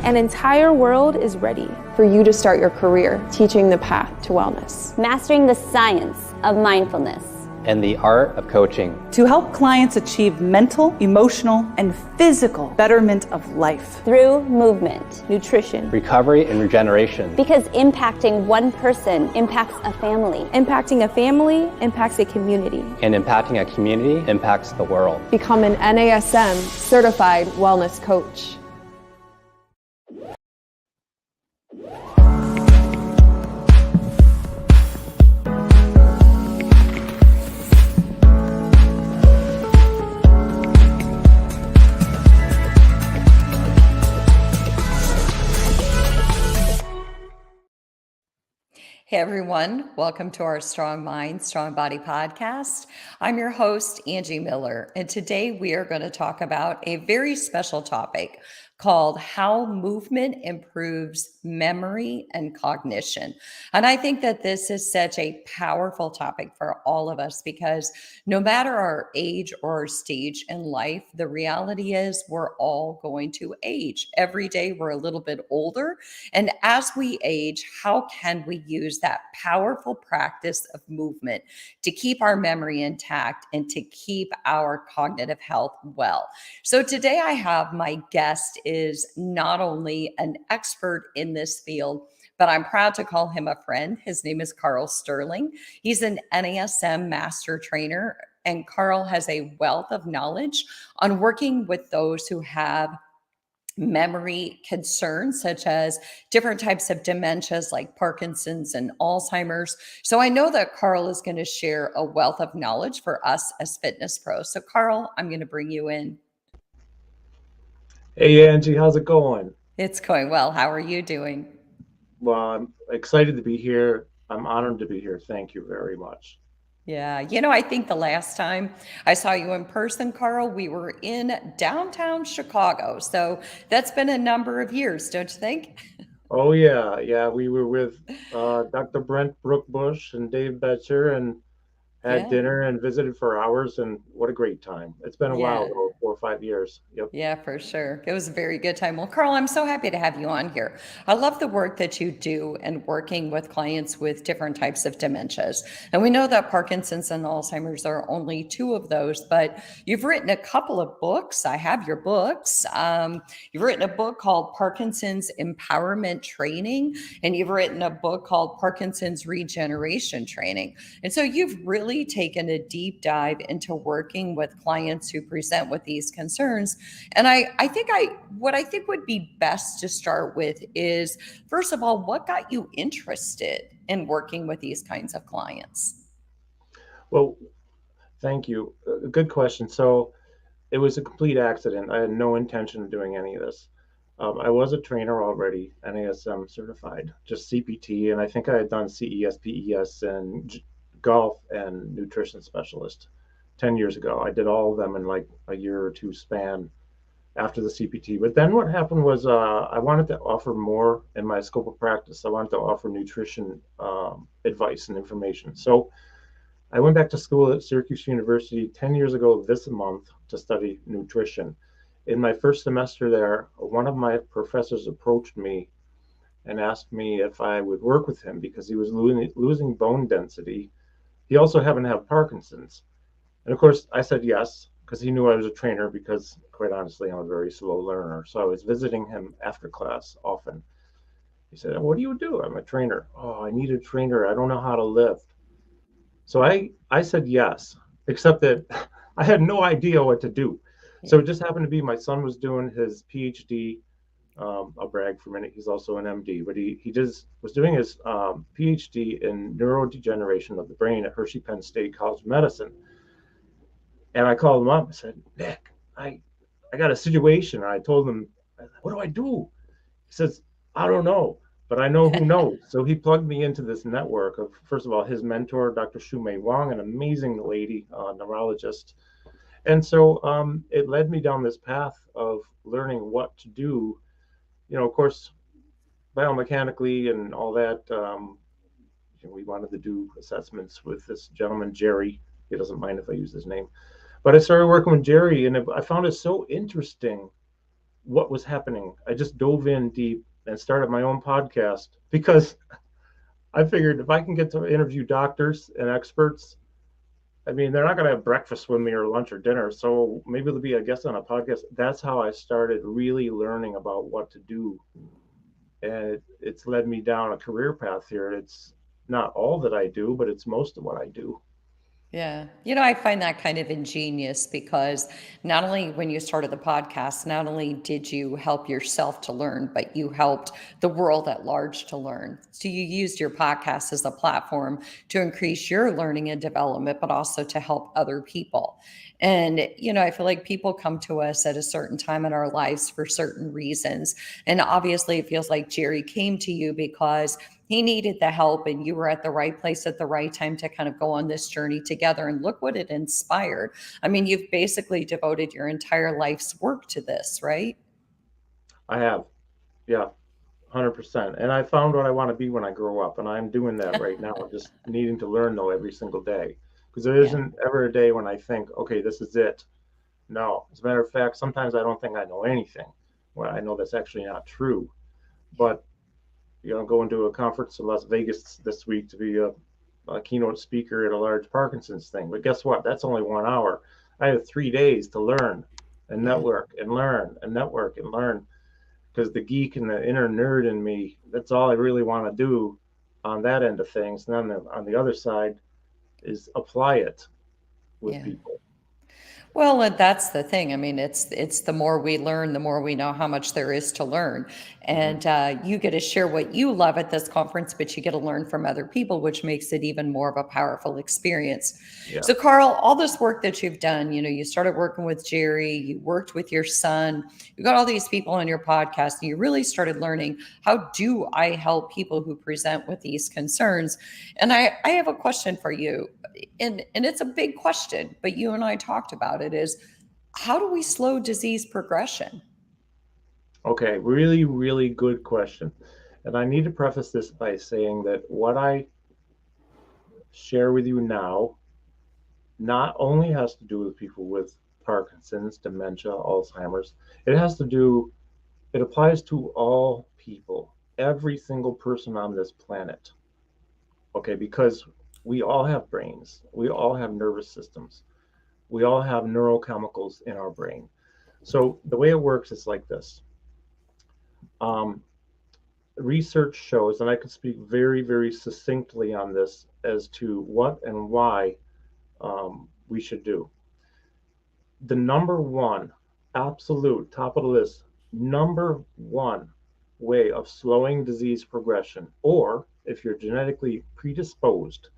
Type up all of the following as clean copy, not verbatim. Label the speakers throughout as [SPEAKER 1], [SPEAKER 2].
[SPEAKER 1] An entire world is ready
[SPEAKER 2] for you to start your career teaching the path to wellness.
[SPEAKER 3] Mastering the science of mindfulness.
[SPEAKER 4] And the art of coaching.
[SPEAKER 5] To help clients achieve mental, emotional, and physical betterment of life.
[SPEAKER 3] Through movement,
[SPEAKER 1] nutrition,
[SPEAKER 4] recovery, and regeneration.
[SPEAKER 3] Because impacting one person impacts a family.
[SPEAKER 1] Impacting a family impacts a community.
[SPEAKER 4] And impacting a community impacts the world.
[SPEAKER 2] Become an NASM certified wellness coach.
[SPEAKER 6] Hey everyone, welcome to our Strong Mind, Strong Body podcast. I'm your host, Angie Miller, and today we are going to talk about a very special topic called How Movement Improves Memory and Cognition. And I think that this is such a powerful topic for all of us because no matter our age or our stage in life, the reality is we're all going to age. Every day we're a little bit older. And as we age, how can we use that powerful practice of movement to keep our memory intact and to keep our cognitive health well? So today I have my guest is not only an expert in this field, but I'm proud to call him a friend. His name is Karl Sterling. He's an NASM master trainer, and Karl has a wealth of knowledge on working with those who have memory concerns, such as different types of dementias like Parkinson's and Alzheimer's. So I know that Karl is going to share a wealth of knowledge for us as fitness pros. So Karl, I'm going to bring you in.
[SPEAKER 7] Hey, Angie, how's it going?
[SPEAKER 6] It's going well. How are you doing?
[SPEAKER 7] Well, I'm excited to be here. I'm honored to be here. Thank you very much.
[SPEAKER 6] Yeah. I think the last time I saw you in person, Karl, we were in downtown Chicago. So that's been a number of years, don't you think?
[SPEAKER 7] Oh, yeah. Yeah, we were with Dr. Brent Brookbush and Dave Betcher and had dinner and visited for hours, and what a great time. It's been a while, though, 4 or 5 years. Yep.
[SPEAKER 6] Yeah, for sure. It was a very good time. Well, Karl, I'm so happy to have you on here. I love the work that you do and working with clients with different types of dementias. And we know that Parkinson's and Alzheimer's are only two of those, but you've written a couple of books. I have your books. You've written a book called Parkinson's Empowerment Training, and you've written a book called Parkinson's Regeneration Training. And so you've really taken a deep dive into working with clients who present with these concerns. And what I think would be best to start with is, first of all, what got you interested in working with these kinds of clients?
[SPEAKER 7] Well, thank you. Good question. So it was a complete accident. I had no intention of doing any of this. I was a trainer already, NASM certified, just CPT, and I think I had done CES, PES, and golf and nutrition specialist 10 years ago. I did all of them in like a year or two span after the CPT. But then what happened was I wanted to offer more in my scope of practice. I wanted to offer nutrition advice and information. So I went back to school at Syracuse University 10 years ago this month to study nutrition. In my first semester there, one of my professors approached me and asked me if I would work with him because he was losing bone density. He also happened to have Parkinson's. And of course, I said yes, because he knew I was a trainer, because quite honestly, I'm a very slow learner. So I was visiting him after class often. He said, "What do you do?" "I'm a trainer." "Oh, I need a trainer. I don't know how to lift." So I said yes, except that I had no idea what to do. So it just happened to be my son was doing his PhD. I'll brag for a minute. He's also an MD, but he was doing his PhD in neurodegeneration of the brain at Hershey Penn State College of Medicine. And I called him up and said, "Nick, I got a situation." And I told him, "What do I do?" He says, "I don't know, but I know who knows." So he plugged me into this network of, first of all, his mentor, Dr. Shumei Wong, an amazing lady, neurologist. And so it led me down this path of learning what to do. Of course, biomechanically and all that, we wanted to do assessments with this gentleman, Jerry. He doesn't mind if I use his name. But I started working with Jerry, and I found it so interesting what was happening. I just dove in deep and started my own podcast because I figured if I can get to interview doctors and experts, I mean, they're not going to have breakfast with me or lunch or dinner. So maybe they'll be a guest on a podcast. That's how I started really learning about what to do. And it's led me down a career path here. It's not all that I do, but it's most of what I do.
[SPEAKER 6] Yeah. I find that kind of ingenious because not only when you started the podcast, not only did you help yourself to learn, but you helped the world at large to learn. So you used your podcast as a platform to increase your learning and development, but also to help other people. And, I feel like people come to us at a certain time in our lives for certain reasons. And obviously, it feels like Jerry came to you because he needed the help and you were at the right place at the right time to kind of go on this journey together. And look what it inspired. I mean, you've basically devoted your entire life's work to this, right?
[SPEAKER 7] I have, yeah, 100%. And I found what I want to be when I grow up. And I'm doing that right now, just needing to learn though every single day. Because there isn't ever a day when I think, okay, this is it. No, as a matter of fact, sometimes I don't think I know anything. Well, I know that's actually not true. But going to a conference in Las Vegas this week to be a keynote speaker at a large Parkinson's thing. But guess what? That's only 1 hour. I have 3 days to learn and network and learn and network and learn, because the geek and the inner nerd in me, that's all I really want to do on that end of things. And then on the other side is apply it with people.
[SPEAKER 6] Well, and that's the thing. I mean, it's the more we learn, the more we know how much there is to learn. And you get to share what you love at this conference, but you get to learn from other people, which makes it even more of a powerful experience.
[SPEAKER 7] Yeah.
[SPEAKER 6] So, Karl, all this work that you've done, you started working with Jerry, you worked with your son, you got all these people on your podcast, and you really started learning, how do I help people who present with these concerns? And I have a question for you. And it's a big question, but you and I talked about it, is how do we slow disease progression?
[SPEAKER 7] Okay, really, really good question. And I need to preface this by saying that what I share with you now not only has to do with people with Parkinson's, dementia, Alzheimer's, it applies to all people, every single person on this planet. Okay, because we all have brains, we all have nervous systems, we all have neurochemicals in our brain. So the way it works is like this. Research shows, and I can speak very, very succinctly on this as to what and why we should do. The number one, absolute top of the list, number one way of slowing disease progression, or if you're genetically predisposed,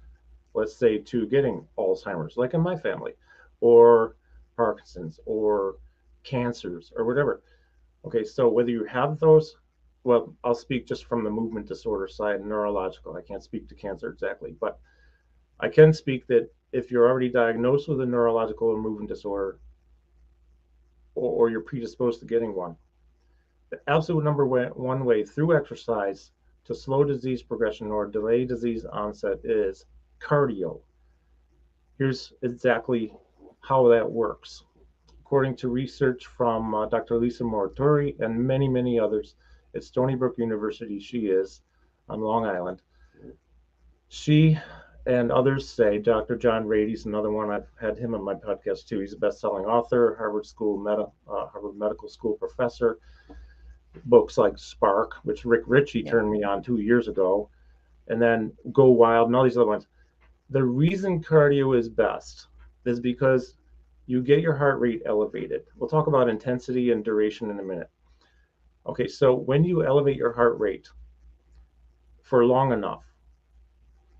[SPEAKER 7] let's say, to getting Alzheimer's, like in my family, or Parkinson's, or cancers, or whatever. Okay, so whether you have those, well, I'll speak just from the movement disorder side, neurological. I can't speak to cancer exactly, but I can speak that if you're already diagnosed with a neurological or movement disorder, or you're predisposed to getting one, the absolute number one way through exercise to slow disease progression or delay disease onset is cardio. Here's exactly how that works. According to research from Dr. Lisa Moratori and many, many others at Stony Brook University, she is on Long Island. She and others say, Dr. John Rady's another one, I've had him on my podcast too. He's a best-selling author, Harvard Medical School professor. Books like Spark, which Rick Ritchie turned me on 2 years ago, and then Go Wild and all these other ones. The reason cardio is best is because you get your heart rate elevated. We'll talk about intensity and duration in a minute. Okay, so when you elevate your heart rate for long enough,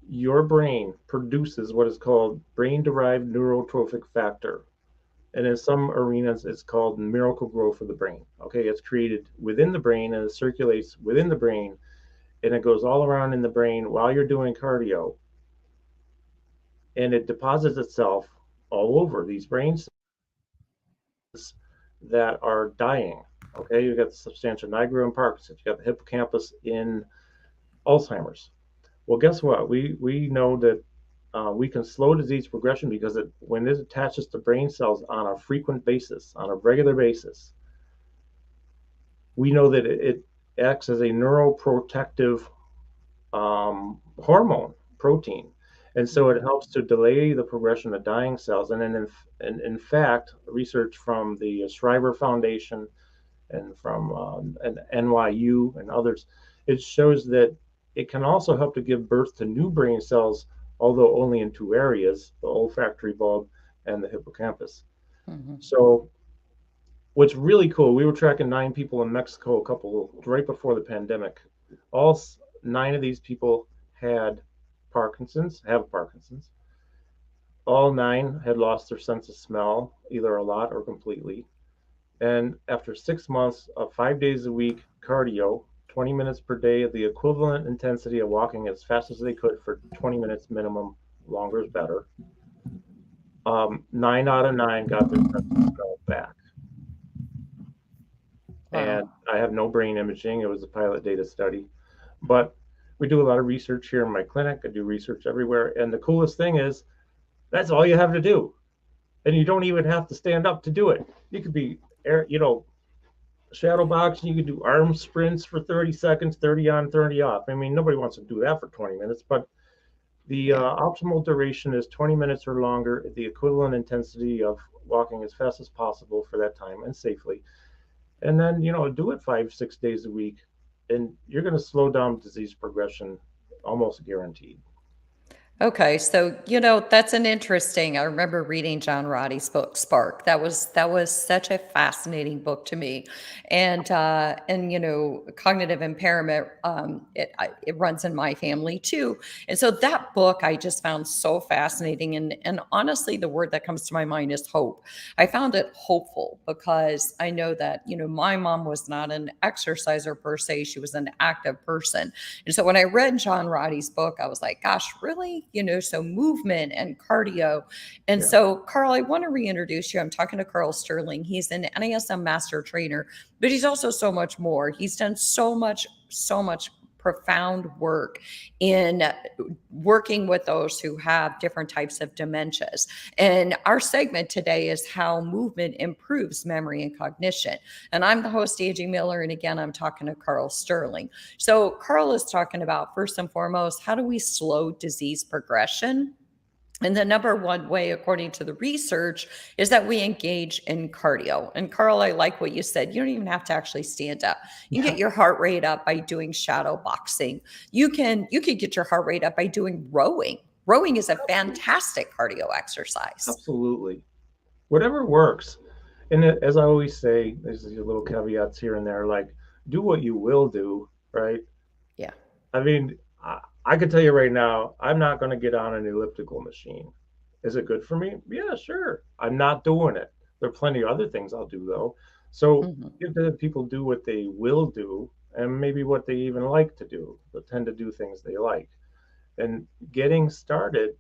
[SPEAKER 7] your brain produces what is called brain-derived neurotrophic factor. And in some arenas, it's called miracle growth of the brain. Okay, it's created within the brain and it circulates within the brain, and it goes all around in the brain while you're doing cardio. And it deposits itself all over these brain cells that are dying. Okay, you got the substantia nigra in Parkinson's, you got the hippocampus in Alzheimer's. Well, guess what? We know that we can slow disease progression because when it attaches to brain cells on a frequent basis, on a regular basis, we know that it acts as a neuroprotective hormone protein. And so it helps to delay the progression of dying cells. And then, in fact, research from the Shriver Foundation and from and NYU and others, it shows that it can also help to give birth to new brain cells, although only in two areas, the olfactory bulb and the hippocampus. So what's really cool, we were tracking 9 people in Mexico right before the pandemic. All 9 of these people have Parkinson's. All 9 had lost their sense of smell, either a lot or completely. And after 6 months of 5 days a week cardio, 20 minutes per day at the equivalent intensity of walking as fast as they could for 20 minutes minimum, longer is better. 9 out of 9 got their sense of smell back. And I have no brain imaging. It was a pilot data study. But we do a lot of research here in my clinic. I do research everywhere. And the coolest thing is, that's all you have to do. And you don't even have to stand up to do it. You could be, shadow boxing. You could do arm sprints for 30 seconds, 30 on, 30 off. I mean, nobody wants to do that for 20 minutes. But the optimal duration is 20 minutes or longer at the equivalent intensity of walking as fast as possible for that time and safely. And then, do it 5-6 days a week, and you're going to slow down disease progression, almost guaranteed.
[SPEAKER 6] Okay, so that's an interesting. I remember reading John Roddy's book Spark. That was such a fascinating book to me, and cognitive impairment. It runs in my family too, and so that book I just found so fascinating. And honestly, the word that comes to my mind is hope. I found it hopeful because I know that my mom was not an exerciser per se; she was an active person, and so when I read John Roddy's book, I was like, "Gosh, really?" So movement and cardio. And so, Karl, I want to reintroduce you. I'm talking to Karl Sterling. He's an NASM master trainer, but he's also so much more. He's done so much profound work in working with those who have different types of dementias. And our segment today is how movement improves memory and cognition. And I'm the host, Angie Miller. And again, I'm talking to Karl Sterling. So Karl is talking about, first and foremost, how do we slow disease progression? And the number one way, according to the research, is that we engage in cardio. And Karl, I like what you said. You don't even have to actually stand up. You can get your heart rate up by doing shadow boxing. You can get your heart rate up by doing rowing. Rowing is a fantastic cardio exercise.
[SPEAKER 7] Absolutely. Whatever works. And as I always say, there's these little caveats here and there, like do what you will do, right?
[SPEAKER 6] Yeah.
[SPEAKER 7] I mean, I could tell you right now, I'm not going to get on an elliptical machine. Is it good for me? Yeah, sure. I'm not doing it. There are plenty of other things I'll do, though. So give the people do what they will do and maybe what they even like to do, but tend to do things they like. And getting started,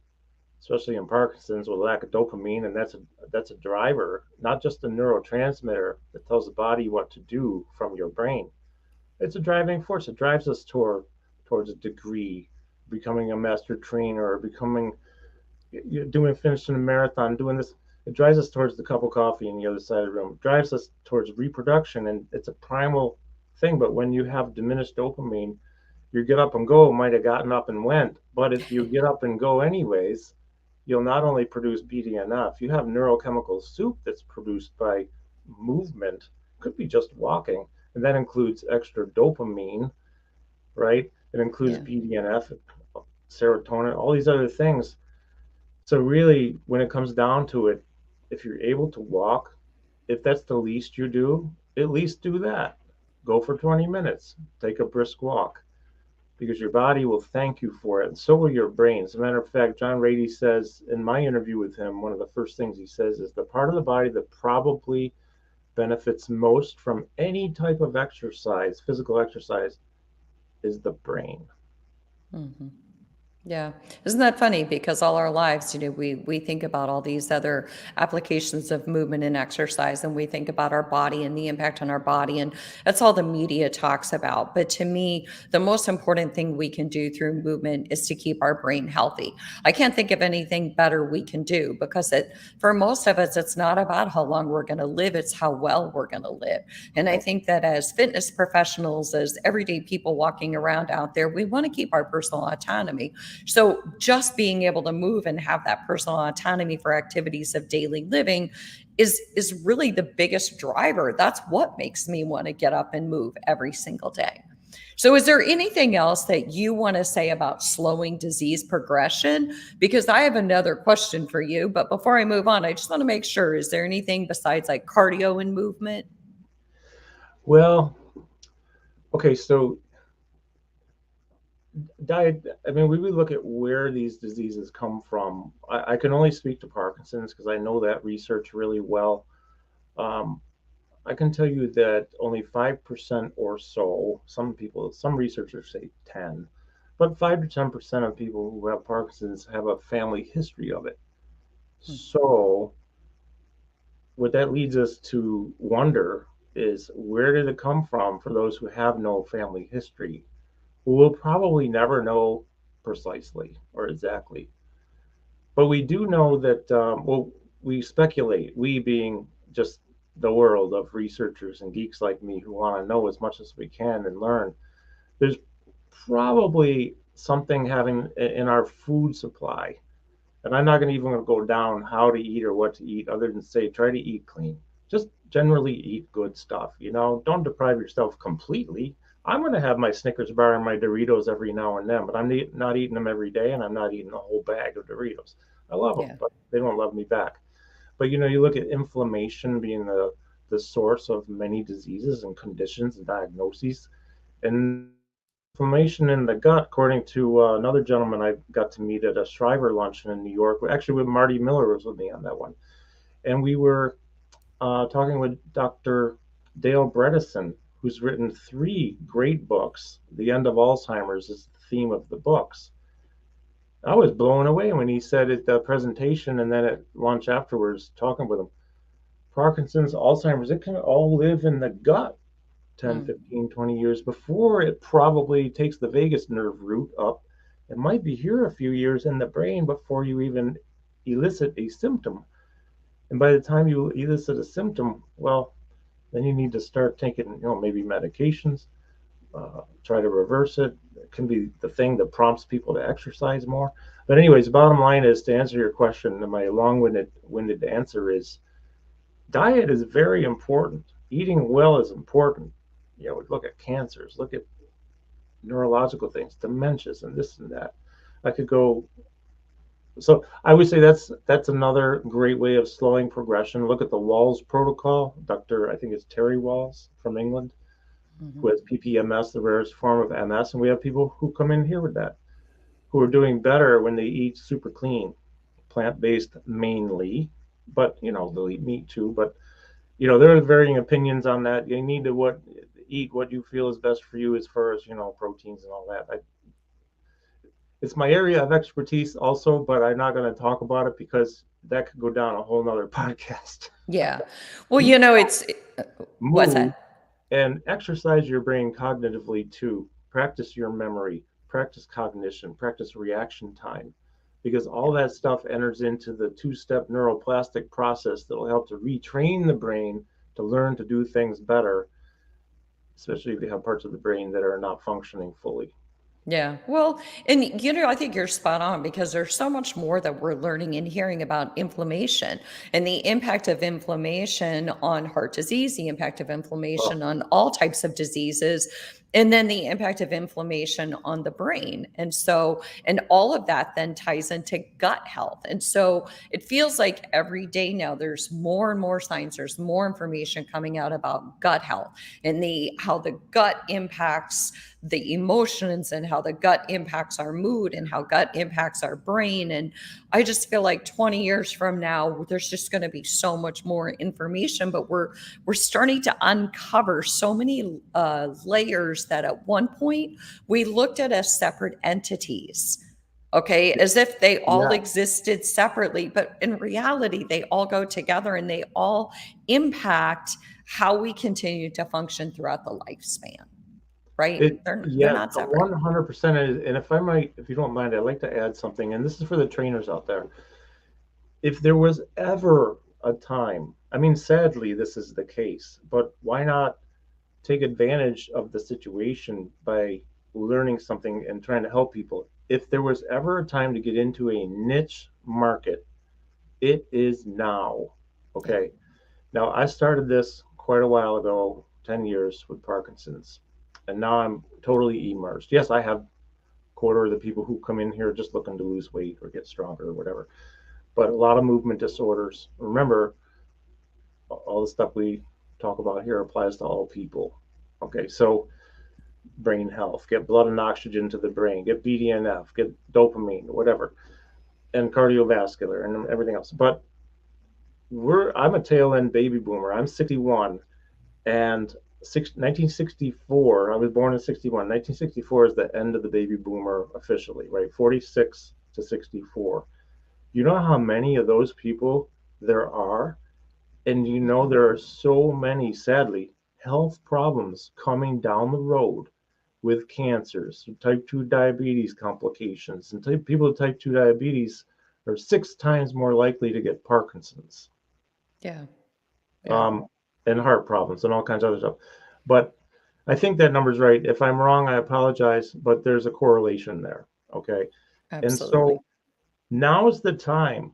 [SPEAKER 7] especially in Parkinson's with lack of dopamine, and that's a driver, not just a neurotransmitter that tells the body what to do from your brain. It's a driving force. It drives us towards a degree, becoming a master trainer, or finishing a marathon, doing this. It drives us towards the cup of coffee on the other side of the room. It drives us towards reproduction, and it's a primal thing. But when you have diminished dopamine, your get up and go might have gotten up and went. But if you get up and go anyways, you'll not only produce BDNF, you have neurochemical soup that's produced by movement. Could be just walking, and that includes extra dopamine, right? It includes BDNF, serotonin, all these other things. So really, when it comes down to it, if you're able to walk, if that's the least you do, at least do that. Go for 20 minutes. Take a brisk walk, because your body will thank you for it, and so will your brain. As a matter of fact, John Rady says in my interview with him, one of the first things he says is the part of the body that probably benefits most from any type of exercise, physical exercise, is the brain.
[SPEAKER 6] Yeah. Isn't that funny? Because all our lives, we think about all these other applications of movement and exercise, and we think about our body and the impact on our body. And that's all the media talks about. But to me, the most important thing we can do through movement is to keep our brain healthy. I can't think of anything better we can do, because for most of us, it's not about how long we're going to live, it's how well we're going to live. And I think that as fitness professionals, as everyday people walking around out there, we want to keep our personal autonomy. So just being able to move and have that personal autonomy for activities of daily living is really the biggest driver. That's what makes me want to get up and move every single day. So is there anything else that you want to say about slowing disease progression? Because I have another question for you, but before I move on, I just want to make sure, is there anything besides like cardio and movement?
[SPEAKER 7] Well, okay, so diet, I mean, we would look at where these diseases come from. I can only speak to Parkinson's because I know that research really well. Um, I can tell you that only 5% or so, some researchers say 10, but 5 to 10% of people who have Parkinson's have a family history of it. So what that leads us to wonder is, where did it come from for those who have no family history? We'll probably never know precisely or exactly. But we do know that, well, we speculate, we being just the world of researchers and geeks like me who want to know as much as we can and learn, there's probably something having in our food supply. And I'm not going to even go down how to eat or what to eat, other than say, try to eat clean. Just generally eat good stuff. Don't deprive yourself completely. I'm going to have my Snickers bar and my Doritos every now and then, but I'm not eating them every day, and I'm not eating a whole bag of Doritos. I love them, but they don't love me back. But you look at inflammation being the source of many diseases and conditions and diagnoses, and inflammation in the gut, according to another gentleman I got to meet at a Shriver luncheon in New York. Actually, with Marty Miller was with me on that one, and we were talking with Dr. Dale Bredesen, who's written 3 great books. The End of Alzheimer's is the theme of the books. I was blown away when he said at the presentation and then at lunch afterwards, talking with him, Parkinson's, Alzheimer's, it can all live in the gut 10, 15, 20 years before it probably takes the vagus nerve route up. It might be here a few years in the brain before you even elicit a symptom. And by the time you elicit a symptom, well, then you need to start taking, maybe medications, try to reverse it. It can be the thing that prompts people to exercise more. But anyways, the bottom line is, to answer your question, and my long-winded answer is, diet is very important. Eating well is important. Look at cancers, look at neurological things, dementias, and this and that. I could go. So I would say that's another great way of slowing progression. Look at the Walls protocol. I think it's Terry Walls from England, who has PPMS, the rarest form of MS. And we have people who come in here with that, who are doing better when they eat super clean, plant-based mainly, but they'll eat meat too. But there are varying opinions on that. You need to eat what you feel is best for you as far as proteins and all that. It's my area of expertise also, but I'm not going to talk about it because that could go down a whole nother podcast.
[SPEAKER 6] Yeah. Well, it's what's
[SPEAKER 7] Move
[SPEAKER 6] that?
[SPEAKER 7] and exercise your brain cognitively too. Practice your memory, practice cognition, practice reaction time, because all that stuff enters into the 2-step neuroplastic process that will help to retrain the brain to learn to do things better, especially if you have parts of the brain that are not functioning fully.
[SPEAKER 6] Yeah. Well, and I think you're spot on, because there's so much more that we're learning and hearing about inflammation and the impact of inflammation on heart disease, the impact of inflammation on all types of diseases, and then the impact of inflammation on the brain. And all of that then ties into gut health. And so it feels like every day now there's more and more science, there's more information coming out about gut health and how the gut impacts the emotions and how the gut impacts our mood and how gut impacts our brain. And I just feel like 20 years from now, there's just going to be so much more information, but we're starting to uncover so many layers that at one point we looked at as separate entities. okay, as if they all
[SPEAKER 7] Yeah.
[SPEAKER 6] existed separately. But in reality, they all go together and they all impact how we continue to function throughout the lifespan, right? They're
[SPEAKER 7] Yeah,
[SPEAKER 6] not separate.
[SPEAKER 7] 100%. And if I might, if you don't mind, I'd like to add something, and this is for the trainers out there. If there was ever a time, I mean, sadly, this is the case, but why not take advantage of the situation by learning something and trying to help people? If there was ever a time to get into a niche market, it is now.
[SPEAKER 6] Yeah.
[SPEAKER 7] Okay. Now, I started this quite a while ago, 10 years with Parkinson's, and now I'm totally immersed. Yes, I have a quarter of the people who come in here just looking to lose weight or get stronger or whatever, but a lot of movement disorders. Remember, all the stuff we talk about here applies to all people. Okay, so brain health, get blood and oxygen to the brain, get BDNF, get dopamine, whatever, and cardiovascular and everything else. But I'm a tail end baby boomer. I'm 61, and 1964. I was born in 61. 1964 is the end of the baby boomer officially, right? 46 to 64. You know how many of those people there are? And you know there are so many, sadly, health problems coming down the road with cancers, type 2 diabetes complications, and people with type 2 diabetes are 6 times more likely to get Parkinson's,
[SPEAKER 6] Yeah.
[SPEAKER 7] and heart problems and all kinds of other stuff. But I think that number's right. If I'm wrong, I apologize, but there's a correlation there. Okay. And
[SPEAKER 6] Absolutely.
[SPEAKER 7] so now's the time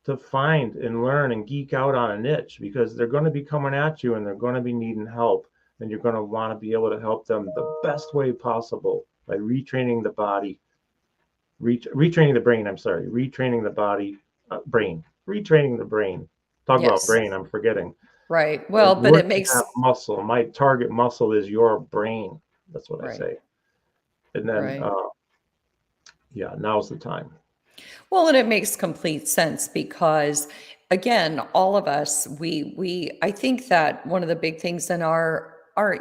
[SPEAKER 7] to find and learn and geek out on a niche, because they're going to be coming at you and they're going to be needing help, and you're going to want to be able to help them the best way possible by retraining the body, retraining the brain. I'm sorry, retraining the body, retraining the brain. Talk about
[SPEAKER 6] Yes.
[SPEAKER 7] brain, I'm forgetting.
[SPEAKER 6] Right. Well, but it
[SPEAKER 7] Working
[SPEAKER 6] makes
[SPEAKER 7] that muscle. My target muscle is your brain. That's what I
[SPEAKER 6] right.
[SPEAKER 7] say. And then,
[SPEAKER 6] Right.
[SPEAKER 7] yeah, now's the time.
[SPEAKER 6] Well, and it makes complete sense because again, all of us, I think that one of the big things in our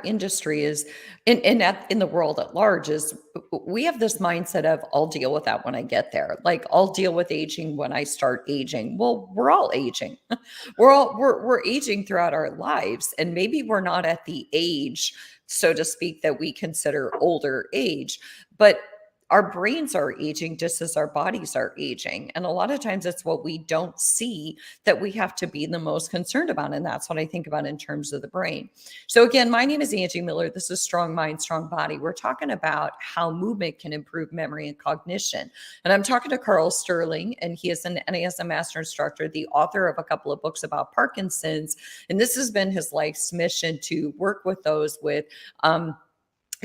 [SPEAKER 6] industry is in the world at large is we have this mindset of I'll deal with that when I get there. Like I'll deal with aging when I start aging. Well, we're all aging. We're aging throughout our lives, and maybe we're not at the age, so to speak, that we consider older age, but our brains are aging just as our bodies are aging. And a lot of times it's what we don't see that we have to be the most concerned about. And that's what I think about in terms of the brain. So again, my name is Angie Miller. This is Strong Mind, Strong Body. We're talking about how movement can improve memory and cognition. And I'm talking to Karl Sterling, and he is an NASM master instructor, the author of a couple of books about Parkinson's. And this has been his life's mission to work with those with,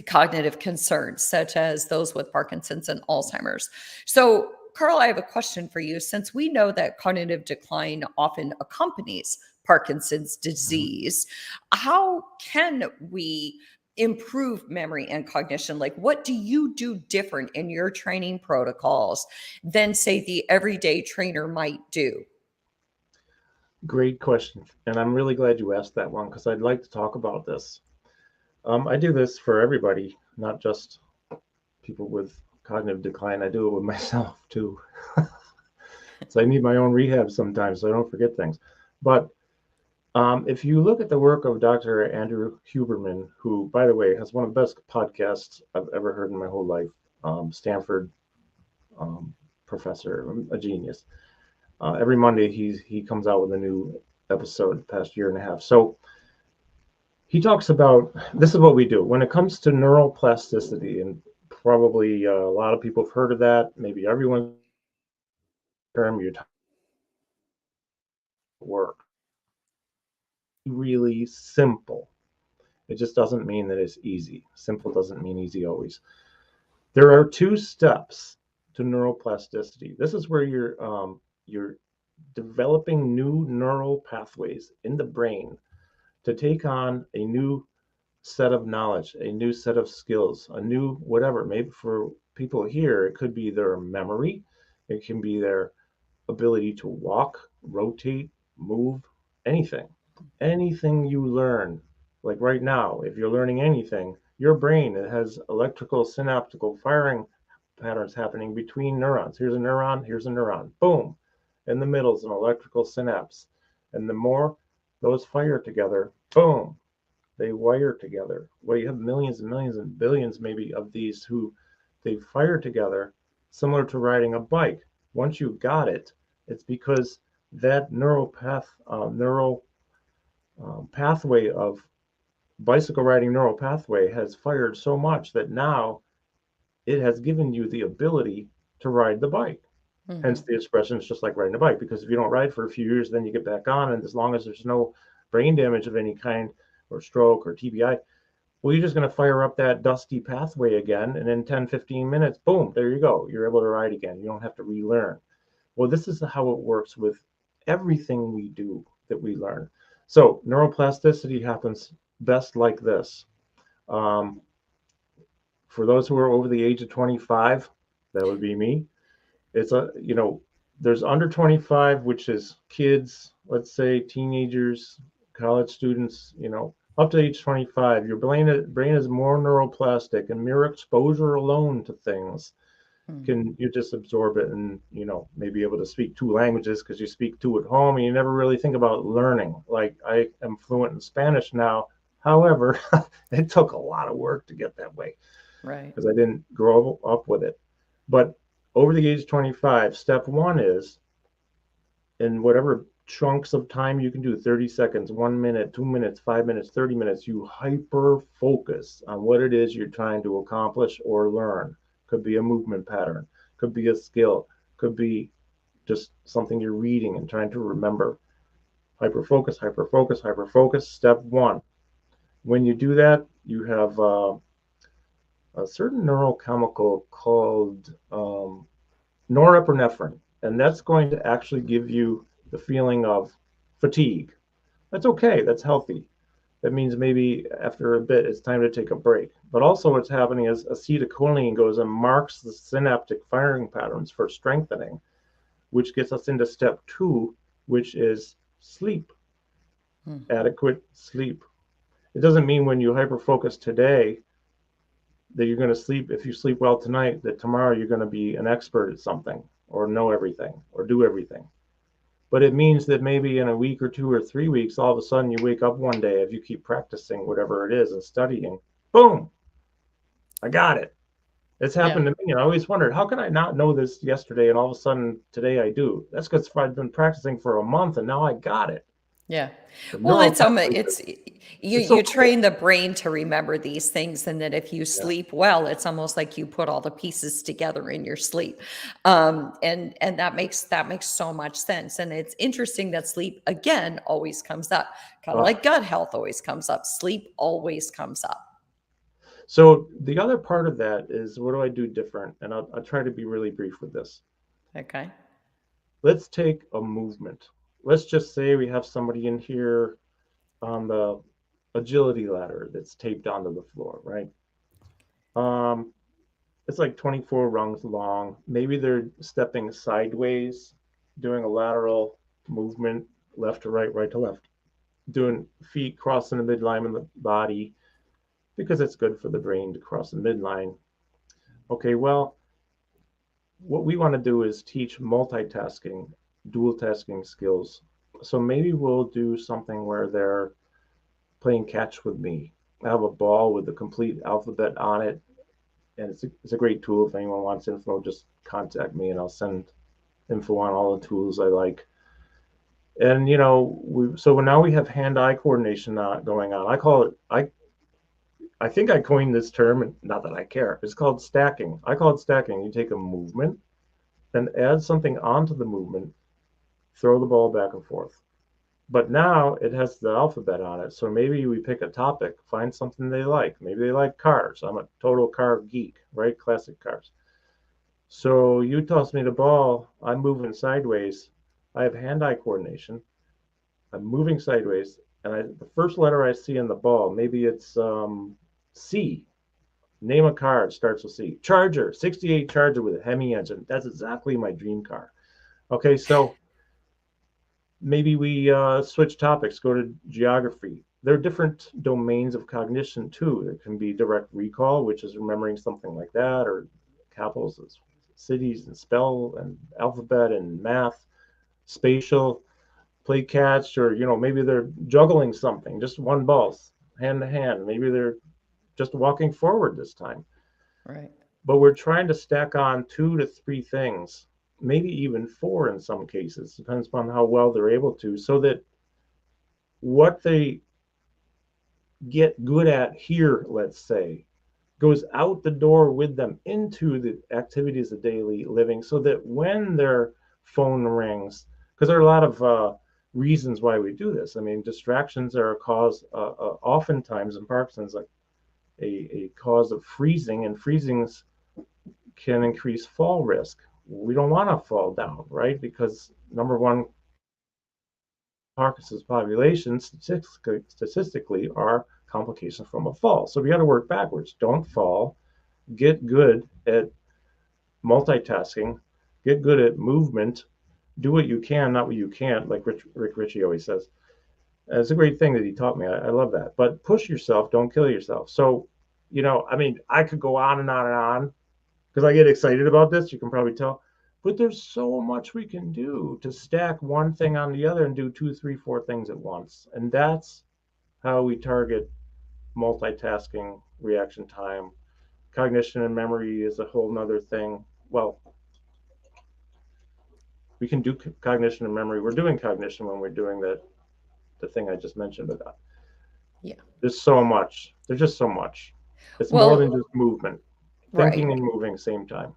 [SPEAKER 6] cognitive concerns, such as those with Parkinson's and Alzheimer's. So, Karl, I have a question for you. Since we know that cognitive decline often accompanies Parkinson's disease, how can we improve memory and cognition? Like, what do you do different in your training protocols than, say, the everyday trainer might do?
[SPEAKER 7] Great question. And I'm really glad you asked that one, because I'd like to talk about this. I do this for everybody, not just people with cognitive decline. I do it with myself too. So I need my own rehab sometimes so I don't forget things. But if you look at the work of Dr. Andrew Huberman, who, by the way, has one of the best podcasts I've ever heard in my whole life, Stanford professor, a genius. Every Monday he comes out with a new episode the past year and a half. So he talks about, this is what we do when it comes to neuroplasticity, and probably a lot of people have heard of that. Maybe everyone term you work. Really simple. It just doesn't mean that it's easy. Simple doesn't mean easy always. There are 2 steps to neuroplasticity. This is where you're developing new neural pathways in the brain to take on a new set of knowledge, a new set of skills, a new whatever. Maybe for people here, it could be their memory, it can be their ability to walk, rotate, move, anything. Anything you learn, like right now, if you're learning anything, your brain, it has electrical synaptical firing patterns happening between neurons. Here's a neuron, here's a neuron. Boom. In the middle is an electrical synapse. And the more those fire together, boom, they wire together. Well, you have millions and millions and billions maybe of these who they fire together, similar to riding a bike. Once you got it, it's because that neural pathway of bicycle riding neural pathway has fired so much that now it has given you the ability to ride the bike.
[SPEAKER 6] Mhm.
[SPEAKER 7] Hence the expression, it's just like riding a bike, because if you don't ride for a few years, then you get back on, and as long as there's no brain damage of any kind or stroke or TBI, well, you're just going to fire up that dusty pathway again, and in 10, 15 minutes, boom, there you go. You're able to ride again. You don't have to relearn. Well, this is how it works with everything we do that we learn. So neuroplasticity happens best like this. For those who are over the age of 25, that would be me. It's there's under 25, which is kids, let's say teenagers, college students, up to age 25. Your brain is more neuroplastic, and mere exposure alone to things can you just absorb it and maybe able to speak 2 languages because you speak 2 at home, and you never really think about learning. Like, I am fluent in Spanish now. However, it took a lot of work to get that way,
[SPEAKER 6] Right.
[SPEAKER 7] because I didn't grow up with it. But over the age of 25, step 1 is, in whatever chunks of time you can do, 30 seconds, 1 minute, 2 minutes, 5 minutes, 30 minutes, you hyper focus on what it is you're trying to accomplish or learn. Could be a movement pattern, could be a skill, could be just something you're reading and trying to remember. Hyper focus, hyper focus, hyper focus. Step 1. When you do that, you have a certain neurochemical called norepinephrine, and that's going to actually give you the feeling of fatigue. That's okay. That's healthy. That means maybe after a bit, it's time to take a break. But also what's happening is acetylcholine goes and marks the synaptic firing patterns for strengthening, which gets us into step 2, which is sleep, adequate sleep. It doesn't mean when you hyper-focus today that you're going to sleep, if you sleep well tonight, that tomorrow you're going to be an expert at something or know everything or do everything. But it means that maybe in a week or 2 or 3 weeks, all of a sudden you wake up one day, if you keep practicing whatever it is and studying, boom, I got it. It's happened to me. And I always wondered, how can I not know this yesterday and all of a sudden today I do? That's because I've been practicing for a month and now I got it.
[SPEAKER 6] Yeah.
[SPEAKER 7] But
[SPEAKER 6] Well,
[SPEAKER 7] it's
[SPEAKER 6] you train the brain to remember these things, and that if you sleep well, it's almost like you put all the pieces together in your sleep. And that makes so much sense. And it's interesting that sleep again always comes up. Kind of like gut health always comes up. Sleep always comes up.
[SPEAKER 7] So the other part of that is, what do I do different? And I'll try to be really brief with this.
[SPEAKER 6] Okay.
[SPEAKER 7] Let's take a movement. Let's just say we have somebody in here on the agility ladder that's taped onto the floor, right? It's like 24 rungs long. Maybe they're stepping sideways, doing a lateral movement, left to right, right to left, doing feet crossing the midline of the body, because it's good for the brain to cross the midline. Okay, well, what we want to do is teach multitasking, dual tasking skills. So maybe we'll do something where they're playing catch with me. I have a ball with the complete alphabet on it, and it's a great tool. If anyone wants info, just contact me and I'll send info on all the tools I like. And so now we have hand-eye coordination going on. I call it, I think I coined this term, and not that I care. It's called stacking. I call it stacking. You take a movement, then add something onto the movement, throw the ball back and forth. But now it has the alphabet on it. So maybe we pick a topic, find something they like. Maybe they like cars. I'm a total car geek, right? Classic cars. So you toss me the ball, I'm moving sideways. I have hand-eye coordination. I'm moving sideways, and the first letter I see in the ball, maybe it's C. Name a car, it starts with C. Charger, 68 Charger with a Hemi engine. That's exactly my dream car. Okay, so maybe we switch topics, go to geography. There are different domains of cognition too. There can be direct recall, which is remembering something like that, or capitals of cities and spell and alphabet and math, spatial, play catch, or maybe they're juggling something, just one ball, hand to hand. Maybe they're just walking forward this time.
[SPEAKER 6] Right.
[SPEAKER 7] But we're trying to stack on 2 to 3 things, maybe even 4 in some cases, depends upon how well they're able to, so that what they get good at here, let's say, goes out the door with them into the activities of daily living, so that when their phone rings, because there are a lot of reasons why we do this. I mean, distractions are a cause, oftentimes in Parkinson's, like a cause of freezing, and freezings can increase fall risk. We don't want to fall down, right? Because number one, Parkinson's population statistically are complications from a fall. So we got to work backwards. Don't fall. Get good at multitasking. Get good at movement. Do what you can, not what you can't, like Rick Ritchie always says. It's a great thing that he taught me. I love that. But push yourself. Don't kill yourself. So, I mean, I could go on and on and on because I get excited about this. You can probably tell. But there's so much we can do to stack one thing on the other and do 2, 3, 4 things at once. And that's how we target multitasking, reaction time. Cognition and memory is a whole nother thing. Well, we can do cognition and memory. We're doing cognition when we're doing the thing I just mentioned about.
[SPEAKER 6] Yeah.
[SPEAKER 7] There's so much. There's just so much. It's
[SPEAKER 6] Well,
[SPEAKER 7] more than just movement. Thinking
[SPEAKER 6] right.
[SPEAKER 7] and moving same time.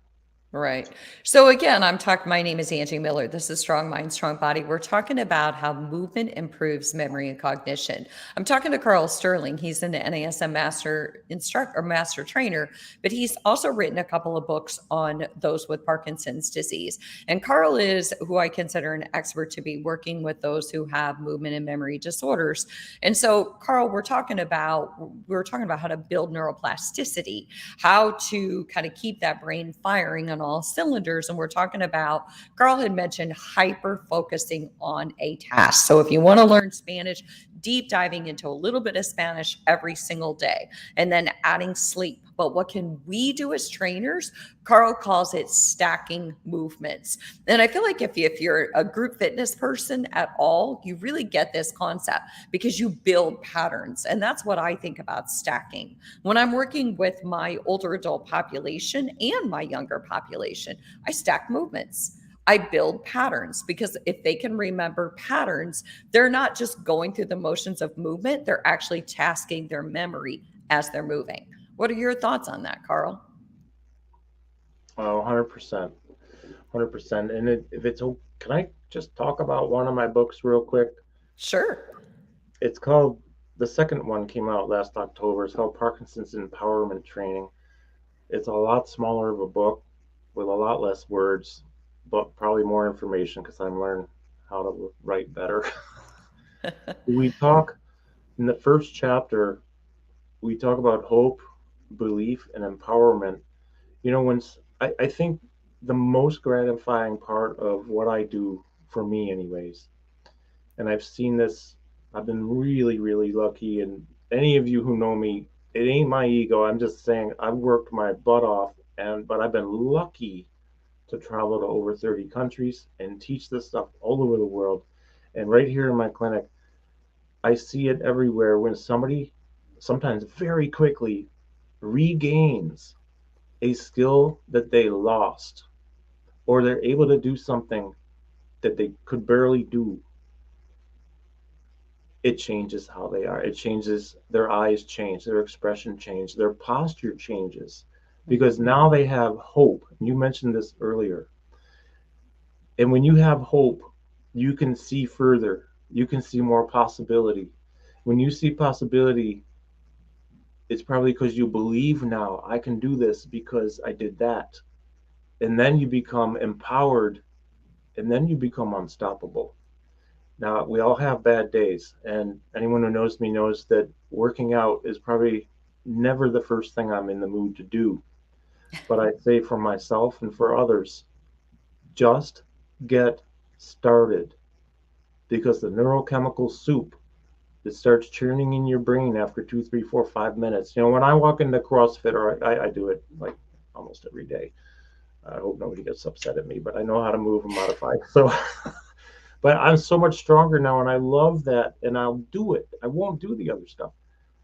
[SPEAKER 6] Right. So again, my name is Angie Miller. This is Strong Mind, Strong Body. We're talking about how movement improves memory and cognition. I'm talking to Karl Sterling. He's an NASM master instructor or master trainer, but he's also written a couple of books on those with Parkinson's disease. And Karl is who I consider an expert to be working with those who have movement and memory disorders. And so, Karl, we're talking about how to build neuroplasticity, how to kind of keep that brain firing on all cylinders. And we're talking about, Karl had mentioned hyper focusing on a task. So if you want to learn Spanish, deep diving into a little bit of Spanish every single day, and then adding sleep. But what can we do as trainers? Karl calls it stacking movements. And I feel like if you're a group fitness person at all, you really get this concept because you build patterns. And that's what I think about stacking. When I'm working with my older adult population and my younger population, I stack movements. I build patterns because if they can remember patterns, they're not just going through the motions of movement, they're actually tasking their memory as they're moving. What are your thoughts on that, Karl?
[SPEAKER 7] Oh, 100%. 100%. And if it's, can I just talk about one of my books real quick?
[SPEAKER 6] Sure.
[SPEAKER 7] It's called, the second one came out last October. It's called Parkinson's Empowerment Training. It's a lot smaller of a book with a lot less words, but probably more information because I'm learning how to write better. We talk in the first chapter, we talk about hope, belief, and empowerment. When I think the most gratifying part of what I do, for me anyways, and I've seen this, I've been really, really lucky, and any of you who know me, it ain't my ego, I'm just saying I've worked my butt off, but I've been lucky to travel to over 30 countries and teach this stuff all over the world. And right here in my clinic, I see it everywhere when somebody, sometimes very quickly, regains a skill that they lost, or they're able to do something that they could barely do. It changes how they are. It changes, their eyes change, their expression changes, their posture changes, because now they have hope. You mentioned this earlier. And when you have hope, you can see further. You can see more possibility. When you see possibility, it's probably because you believe now, I can do this because I did that. And then you become empowered, and then you become unstoppable. Now, we all have bad days, and anyone who knows me knows that working out is probably never the first thing I'm in the mood to do. But I say for myself and for others, just get started, because the neurochemical soup that starts churning in your brain after 2, 3, 4, 5 minutes. When I walk into CrossFit, or I do it like almost every day, I hope nobody gets upset at me, but I know how to move and modify. So, but I'm so much stronger now, and I love that, and I'll do it. I won't do the other stuff.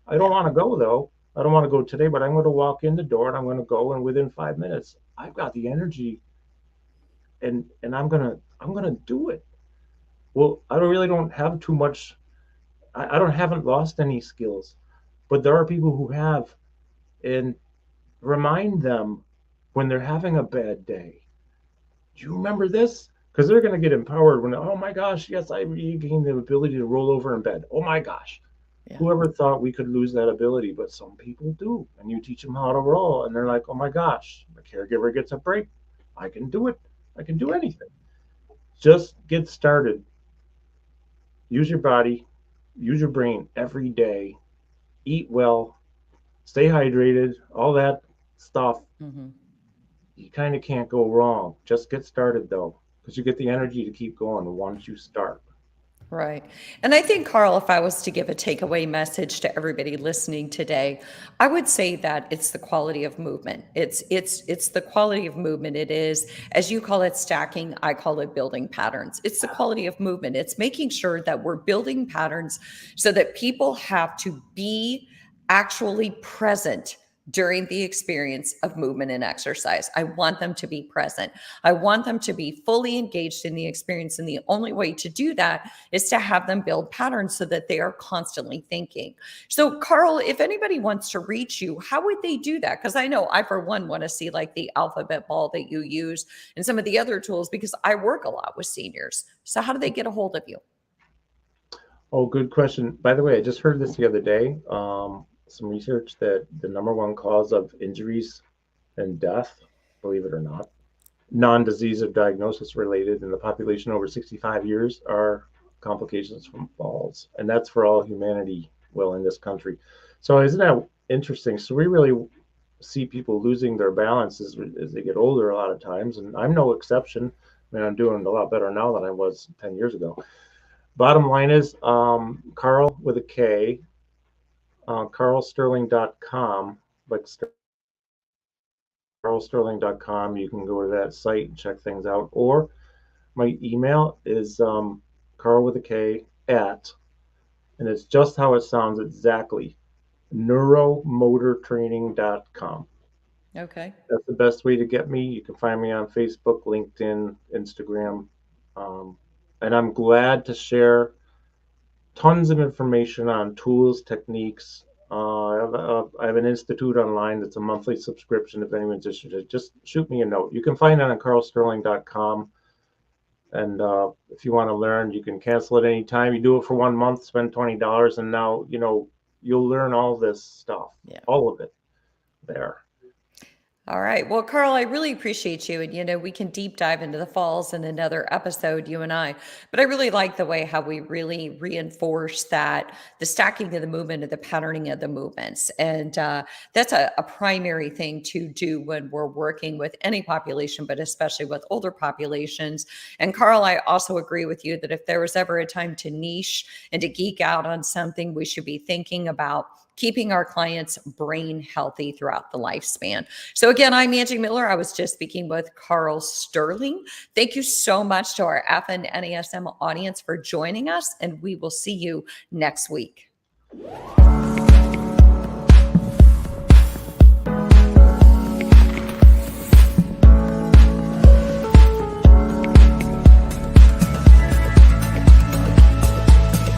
[SPEAKER 7] I don't want to go though. I don't want to go today, but I'm going to walk in the door and I'm going to go, and within 5 minutes, I've got the energy, and I'm gonna do it. Well, I don't have too much. I haven't lost any skills, but there are people who have, and remind them when they're having a bad day. Do you remember this? Because they're going to get empowered when, oh my gosh, yes, I regained the ability to roll over in bed. Oh my gosh. Yeah. Whoever thought we could lose that ability? But some people do. And you teach them how to roll, and they're like, oh my gosh, the caregiver gets a break. I can do it. I can do anything. Just get started. Use your body, use your brain every day. Eat well, stay hydrated, all that stuff. Mm-hmm. You kind of can't go wrong. Just get started though, because you get the energy to keep going once you start.
[SPEAKER 6] Right. And I think, Karl, if I was to give a takeaway message to everybody listening today, I would say that it's the quality of movement. It's the quality of movement. It is, as you call it, stacking. I call it building patterns. It's the quality of movement. It's making sure that we're building patterns so that people have to be actually present during the experience of movement and exercise. I want them to be present. I want them to be fully engaged in the experience. And the only way to do that is to have them build patterns so that they are constantly thinking. So, Karl, if anybody wants to reach you, how would they do that? Because I know I, for one, want to see like the alphabet ball that you use and some of the other tools, because I work a lot with seniors. So how do they get a hold of you?
[SPEAKER 7] Oh, good question. By the way, I just heard this the other day. Some research that the number one cause of injuries and death, believe it or not, non-disease of diagnosis related in the population over 65 years are complications from falls. And that's for all humanity, well, in this country. So isn't that interesting? So we really see people losing their balance as they get older a lot of times. And I'm no exception. I mean, I'm doing a lot better now than I was 10 years ago. Bottom line is, Karl with a K, karlsterling.com, like karlsterling.com. You can go to that site and check things out. Or my email is Karl with a K at, and it's just how it sounds exactly, neuromotortraining.com.
[SPEAKER 6] Okay.
[SPEAKER 7] That's the best way to get me. You can find me on Facebook, LinkedIn, Instagram. And I'm glad to share tons of information on tools, techniques. I have an institute online that's a monthly subscription. If anyone's interested, just shoot me a note. You can find it on karlsterling.com. And if you want to learn, you can cancel it anytime. You do it for 1 month, spend $20, and now you'll learn all this stuff, all of it there.
[SPEAKER 6] All right. Well, Karl, I really appreciate you. And, we can deep dive into the falls in another episode, you and I. But I really like the way how we really reinforce that the stacking of the movement and the patterning of the movements. And that's a primary thing to do when we're working with any population, but especially with older populations. And Karl, I also agree with you that if there was ever a time to niche and to geek out on something, we should be thinking about keeping our clients' brain healthy throughout the lifespan. So again, I'm Angie Miller. I was just speaking with Karl Sterling. Thank you so much to our FN NASM audience for joining us, and we will see you next week.